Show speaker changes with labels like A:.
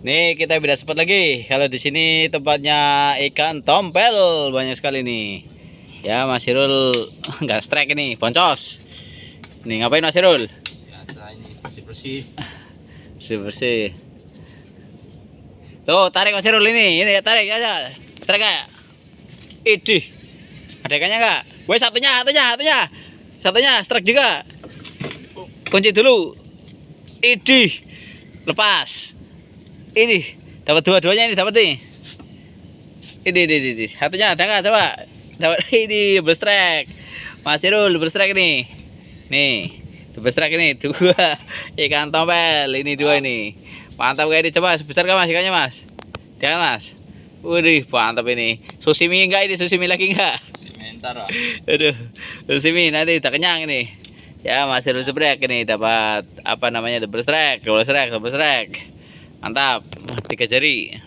A: Nih kita beda spot lagi. Kalau di sini tempatnya ikan tompel banyak sekali nih. Ya Mas Irul nggak strike ini, boncos. Nih ngapain Mas Irul?
B: Biasa ini bersih-bersih.
A: Bersih. Tuh tarik Mas Irul ini tarik aja. Strike aja. Idih. Ada ikannya nggak? Woi satunya strike juga. Kunci dulu. Idih. Lepas. Ini dapat dua-duanya ini dapat nih. Ini. Satunya ada nggak coba? Dapat ini double strike. Mas Irul double strike nih. Nih, double strike ini dua ikan tompel. Ini dua ini. Mantap kayak ini coba sebesar kah Mas ikannya Mas? Jangan Mas. Waduh, mantap ini. Sushimi enggak ini? Sushimi lagi enggak?
B: Sebentar lah.
A: Aduh, sushimi nanti tak kenyang ini. Ya, Mas Irul sebrek ini dapat apa namanya double strike, double strike. Mantap, 3 jari.